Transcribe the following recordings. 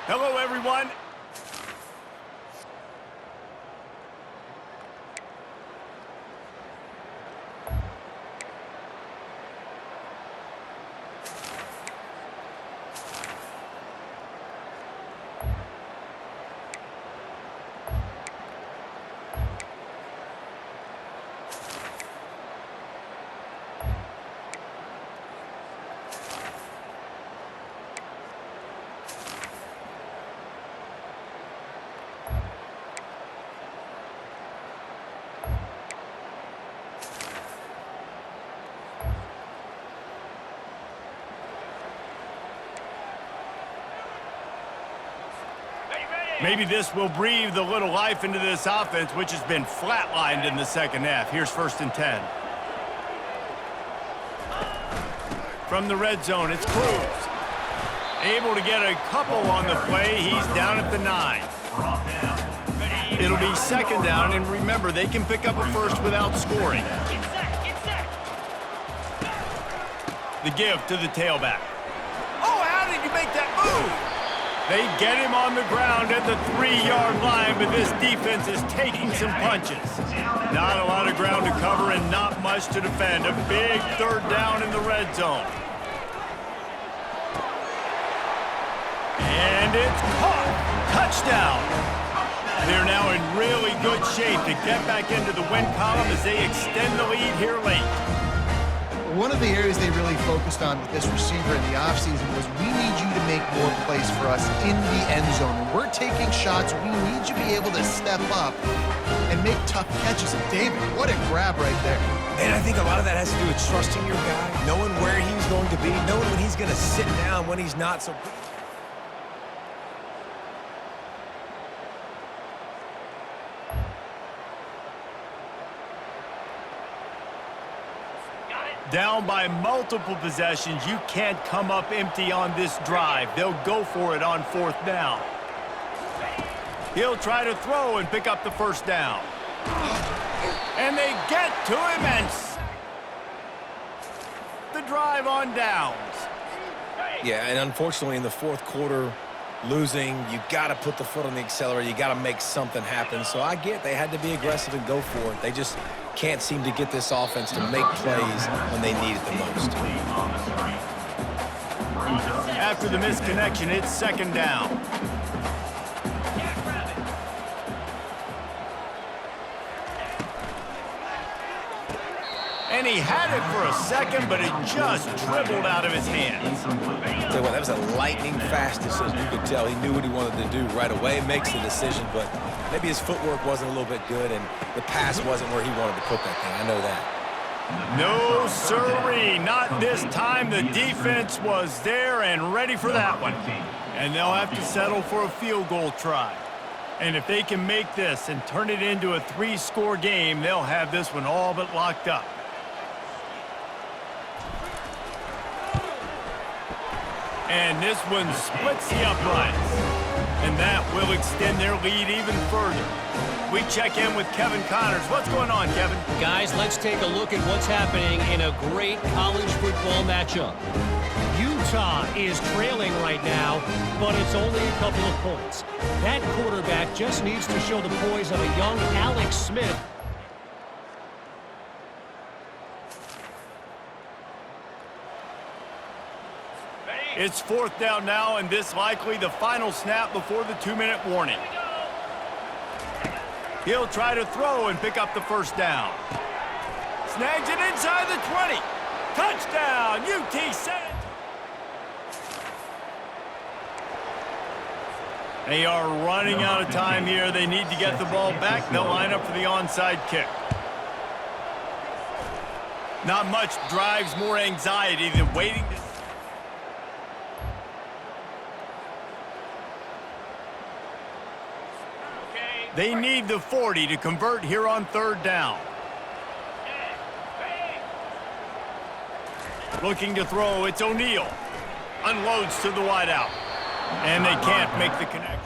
Hello, everyone. Maybe this will breathe a little life into this offense, which has been flatlined in the second half. Here's 1st and 10. From the red zone, it's Cruz. Able to get a couple on the play. He's down at the 9. It'll be 2nd down, and remember, they can pick up a first without scoring. The give to the tailback. Oh, how did you make that move? They get him on the ground at the 3-yard line, but this defense is taking some punches. Not a lot of ground to cover and not much to defend. A big 3rd down in the red zone. And it's caught. Touchdown. They're now in really good shape to get back into the win column as they extend the lead here late. One of the areas they really focused on with this receiver in the offseason was we need you to make more plays for us in the end zone. When we're taking shots, we need you to be able to step up and make tough catches. And David, what a grab right there. And I think a lot of that has to do with trusting your guy, knowing where he's going to be, knowing when he's going to sit down, when he's not. So. Down by multiple possessions, you can't come up empty on this drive. They'll go for it on 4th down. He'll try to throw and pick up the 1st down. And they get to him and the drive on downs. Yeah, and unfortunately in the 4th quarter, losing, you got to put the foot on the accelerator. You got to make something happen. So I get they had to be aggressive and go for it. They just can't seem to get this offense to make plays when they need it the most. After the misconnection, it's 2nd down. And he had it for a second, but it just dribbled out of his hands. Tell you what, that was a lightning-fast decision. You could tell he knew what he wanted to do right away. Makes the decision, but maybe his footwork wasn't a little bit good, and the pass wasn't where he wanted to put that thing. I know that. No, sirree, not this time. The defense was there and ready for that one. And they'll have to settle for a field goal try. And if they can make this and turn it into a 3-score game, they'll have this one all but locked up. And this one splits the uprights. And that will extend their lead even further. We check in with Kevin Connors. What's going on, Kevin? Guys, let's take a look at what's happening in a great college football matchup. Utah is trailing right now, but it's only a couple of points. That quarterback just needs to show the poise of a young Alex Smith. It's 4th down now, and this likely the final snap before the 2-minute warning. He'll try to throw and pick up the 1st down. Snags it inside the 20. Touchdown, UT San. They are running out of time here. They need to get the ball back. They'll line up for the onside kick. Not much drives more anxiety than waiting to... They need the 40 to convert here on 3rd down. Looking to throw, it's O'Neal. Unloads to the wideout. And they can't make the connection.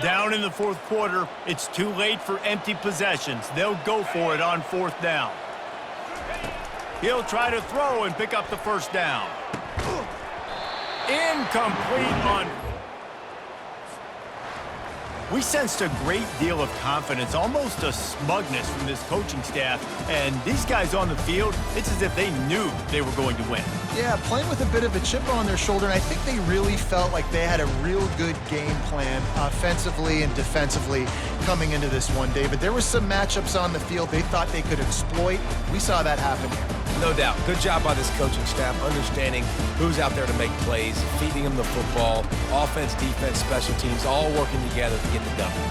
Down in the 4th quarter, it's too late for empty possessions. They'll go for it on 4th down. He'll try to throw and pick up the 1st down. Incomplete on... We sensed a great deal of confidence, almost a smugness from this coaching staff. And these guys on the field, it's as if they knew they were going to win. Yeah, playing with a bit of a chip on their shoulder, and I think they really felt like they had a real good game plan offensively and defensively coming into this one, David. There were some matchups on the field they thought they could exploit. We saw that happen here. No doubt. Good job by this coaching staff, understanding who's out there to make plays, feeding them the football, offense, defense, special teams, all working together to get the W.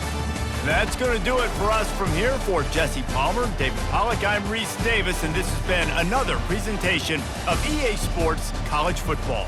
That's going to do it for us from here. For Jesse Palmer, David Pollack, I'm Reese Davis, and this has been another presentation of EA Sports College Football.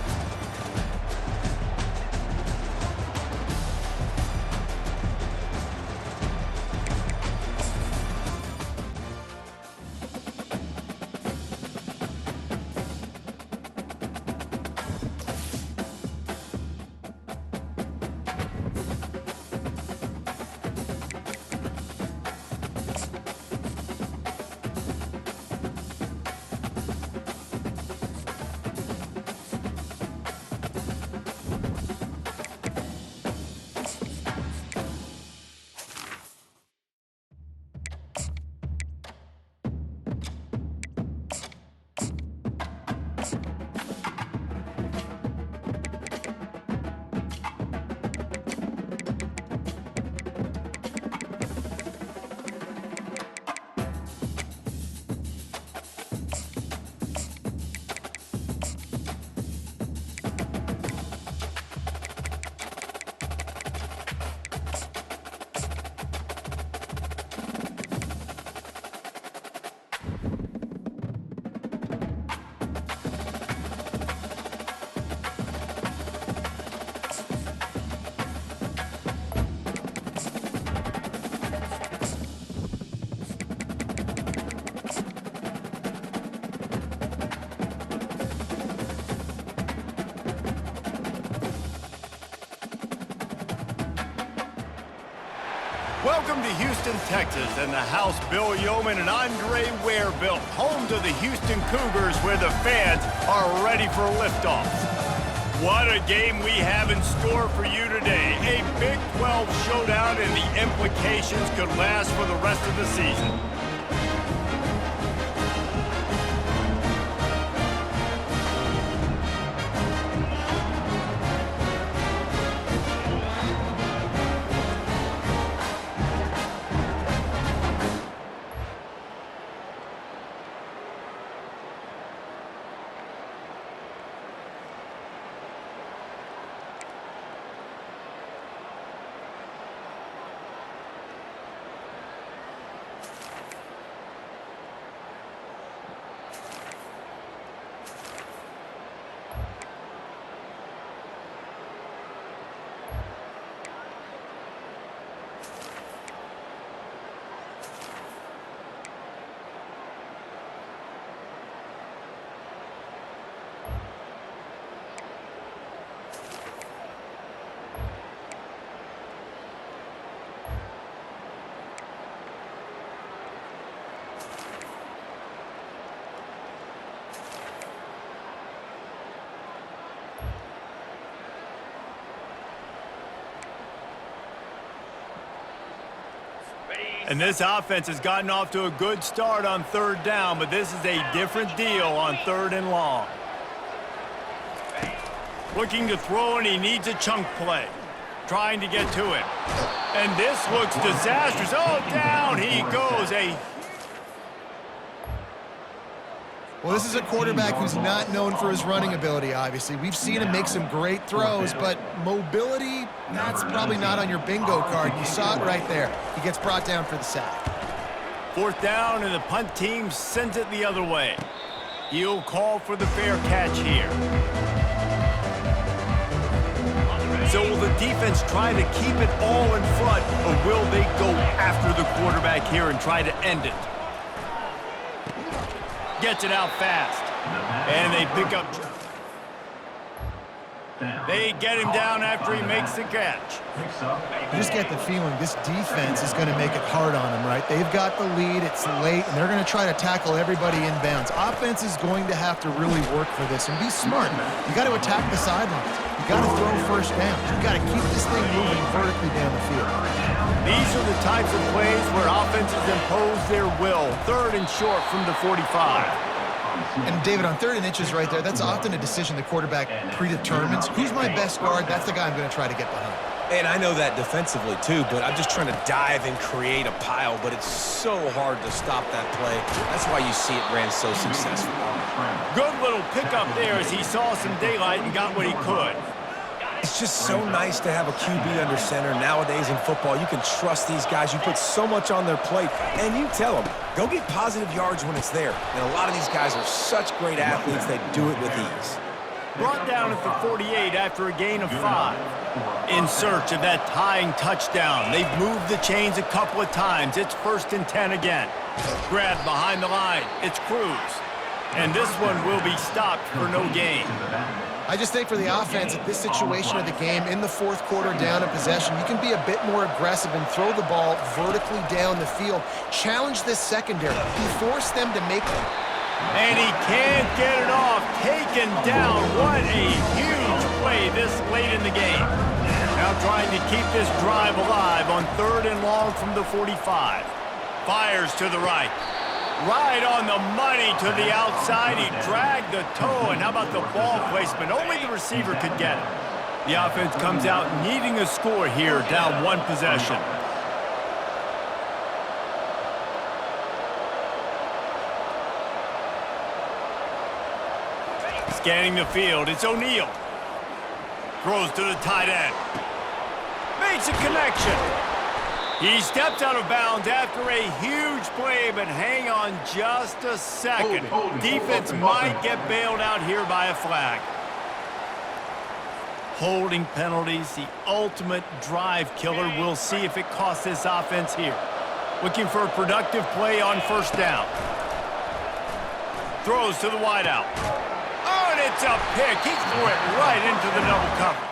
Welcome to Houston, Texas, and the house Bill Yeoman and Andre Ware built, home to the Houston Cougars, where the fans are ready for liftoffs. What a game we have in store for you today. A Big 12 showdown, and the implications could last for the rest of the season. And this offense has gotten off to a good start on third down, but this is a different deal on third and long. Looking to throw, and he needs a chunk play. Trying to get to it. And this looks disastrous. Oh, down he goes. Well, this is a quarterback who's not known for his running ability, obviously. We've seen him make some great throws, but mobility, that's probably not on your bingo card. You saw it right there. He gets brought down for the sack. Fourth down, and the punt team sends it the other way. He'll call for the fair catch here. So will the defense try to keep it all in front, or will they go after the quarterback here and try to end it? Gets it out fast. And they pick up. They get him down after he makes the catch. You just get the feeling this defense is going to make it hard on them, right? They've got the lead, it's late, and they're going to try to tackle everybody inbounds. Offense is going to have to really work for this and be smart. You got to attack the sidelines. You got to throw first downs. You got to keep this thing moving vertically down the field. These are the types of plays where offenses impose their will. 3rd and short from the 45. And David, on 3rd and inches right there, that's often a decision the quarterback predetermines. Who's my best guard? That's the guy I'm going to try to get behind. And I know that defensively too, but I'm just trying to dive and create a pile, but it's so hard to stop that play. That's why you see it ran so successful. Good little pickup there as he saw some daylight and got what he could. It's just so nice to have a QB under center. Nowadays in football, you can trust these guys. You put so much on their plate, and you tell them, go get positive yards when it's there. And a lot of these guys are such great athletes, they do it with ease. Brought down at the 48 after a gain of 5. In search of that tying touchdown. They've moved the chains a couple of times. It's 1st and 10 again. Grabbed behind the line. It's Cruz. And this one will be stopped for no gain. I just think for the offense, at this situation of the game, in the 4th quarter down in possession, you can be a bit more aggressive and throw the ball vertically down the field. Challenge this secondary. Force them to make them. And he can't get it off. Taken down. What a huge play this late in the game. Now trying to keep this drive alive on 3rd and long from the 45. Fires to the right. Right on the money to the outside. He dragged the toe, and how about the ball placement? Only the receiver could get it. The offense comes out needing a score here, down 1 possession. Scanning the field, it's O'Neal. Throws to the tight end. Makes a connection. He stepped out of bounds after a huge play, but hang on just a second. Defense might get bailed out here by a flag. Holding penalties, the ultimate drive killer. We'll see if it costs this offense here. Looking for a productive play on 1st down. Throws to the wideout. Oh, and it's a pick. He threw it right into the double cover.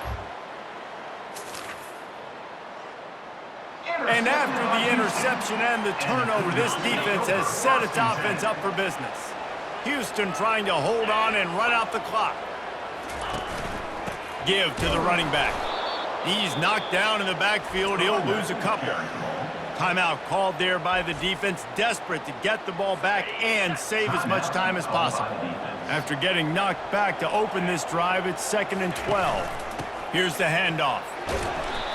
And after the interception and the turnover, this defense has set its offense up for business. Houston trying to hold on and run out the clock. Give to the running back. He's knocked down in the backfield. He'll lose a couple. Timeout called there by the defense, desperate to get the ball back and save as much time as possible. After getting knocked back to open this drive, it's 2nd and 12. Here's the handoff.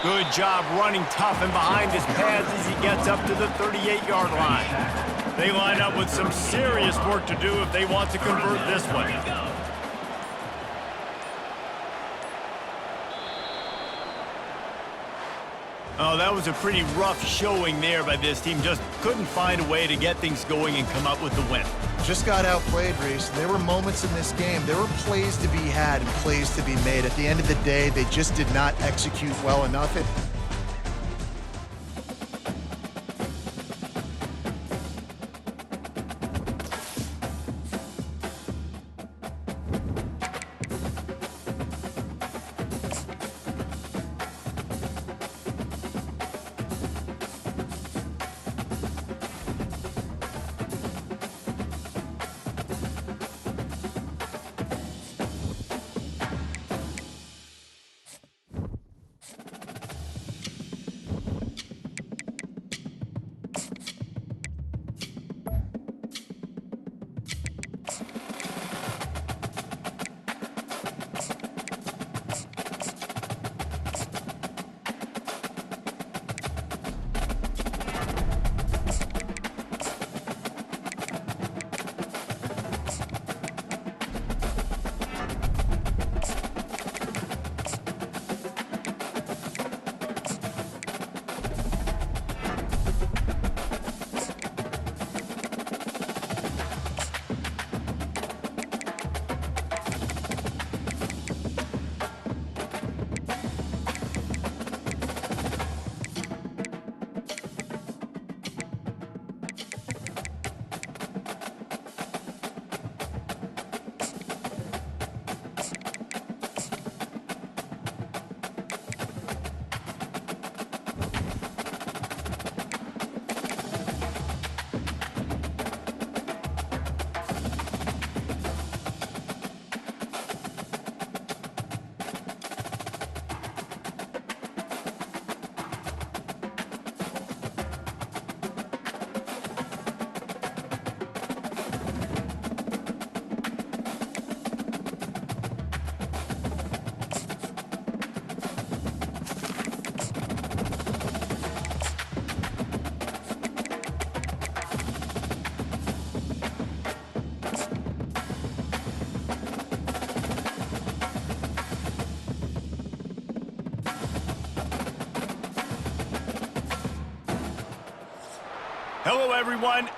Good job running tough and behind his pads as he gets up to the 38-yard line. They line up with some serious work to do if they want to convert this one. Oh, that was a pretty rough showing there by this team. Just couldn't find a way to get things going and come up with the win. Just got outplayed, Reese. There were moments in this game. There were plays to be had and plays to be made. At the end of the day, they just did not execute well enough. Hello, everyone.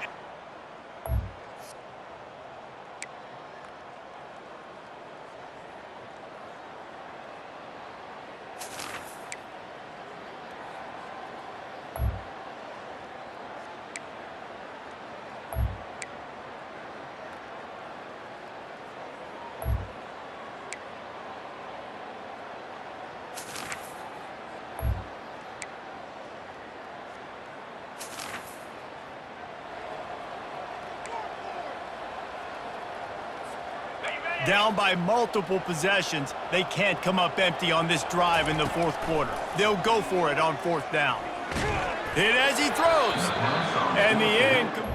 Down by multiple possessions, they can't come up empty on this drive in the fourth quarter. They'll go for it on fourth down. Hit as he throws. And the incomplete.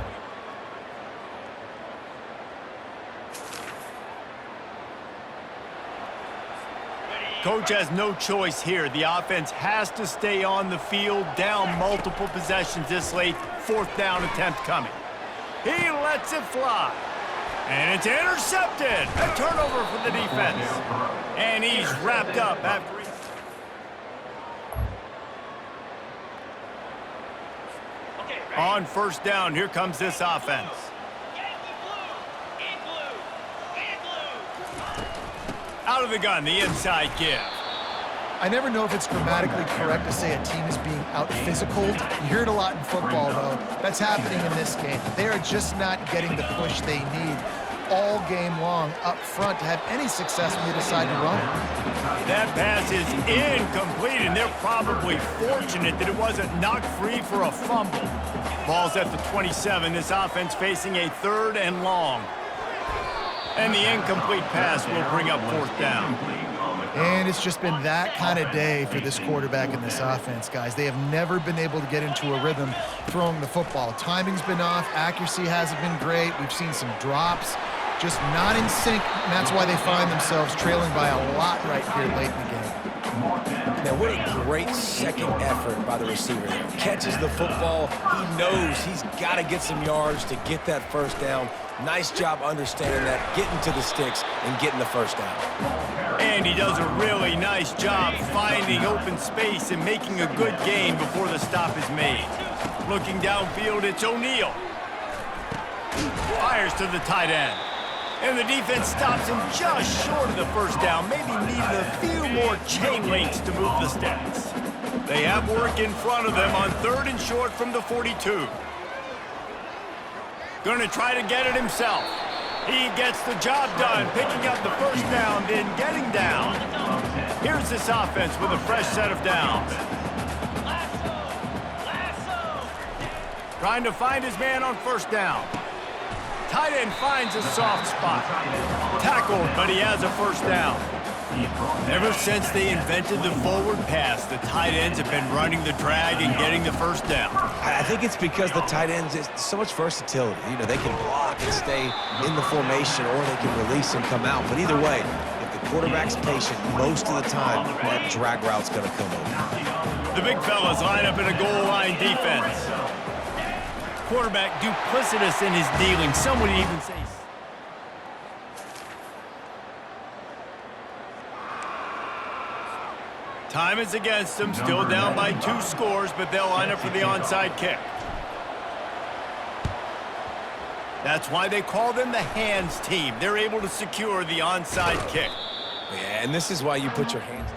Coach has no choice here. The offense has to stay on the field, down multiple possessions this late. Fourth down attempt coming. He lets it fly. And it's intercepted. A turnover for the defense. And he's wrapped up after he... On first down, here comes this offense. Out of the gun, the inside give. I never know if it's grammatically correct to say a team is being out-physicaled. You hear it a lot in football, though. That's happening in this game. They are just not getting the push they need all game long up front to have any success when they decide to run it. That pass is incomplete, and they're probably fortunate that it wasn't knocked free for a fumble. Ball's at the 27. This offense facing a 3rd and long. And the incomplete pass will bring up fourth down. And it's just been that kind of day for this quarterback and this offense, guys. They have never been able to get into a rhythm throwing the football. Timing's been off. Accuracy hasn't been great. We've seen some drops, just not in sync. And that's why they find themselves trailing by a lot right here late in the game. Now, what a great second effort by the receiver there. Catches the football. He knows he's got to get some yards to get that first down. Nice job understanding that, getting to the sticks and getting the first down. And he does a really nice job finding open space and making a good gain before the stop is made. Looking downfield, it's O'Neal. Fires to the tight end. And the defense stops him just short of the first down. Maybe needed a few more chain links to move the sticks. They have work in front of them on 3rd and short from the 42. Going to try to get it himself. He gets the job done, picking up the first down, then getting down. Here's this offense with a fresh set of downs. Trying to find his man on first down. Tight end finds a soft spot. Tackled, but he has a first down. Ever since they invented the forward pass, the tight ends have been running the drag and getting the first down. I think it's because the tight ends is so much versatility. You know, they can block and stay in the formation, or they can release and come out. But either way, if the quarterback's patient, most of the time, that drag route's going to come over. The big fellas line up in a goal line defense. Quarterback duplicitous in his dealing. Some would even say... Time is against them, still down by 2 scores, but they'll line up for the onside kick. That's why they call them the hands team. They're able to secure the onside kick. Yeah, and this is why you put your hands.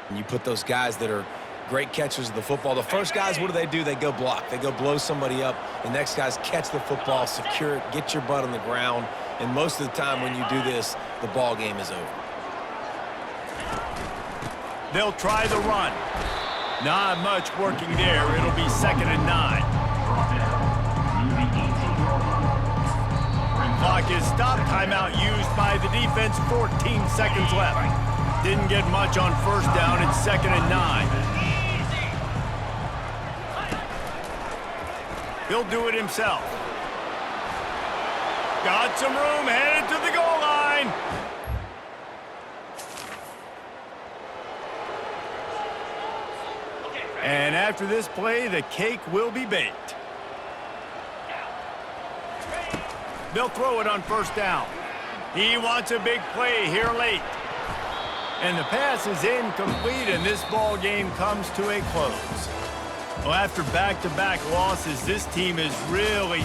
And you put those guys that are great catchers of the football. The first guys, what do? They go block. They go blow somebody up. The next guys catch the football, secure it, get your butt on the ground. And most of the time when you do this, the ball game is over. They'll try the run. Not much working there. It'll be 2nd and 9. Clock is stopped. Timeout used by the defense. 14 seconds left. Didn't get much on first down. It's 2nd and 9. He'll do it himself. Got some room. Headed to the goal line. And after this play, the cake will be baked. They'll throw it on first down. He wants a big play here late. And the pass is incomplete, and this ball game comes to a close. Well, after back-to-back losses, this team is really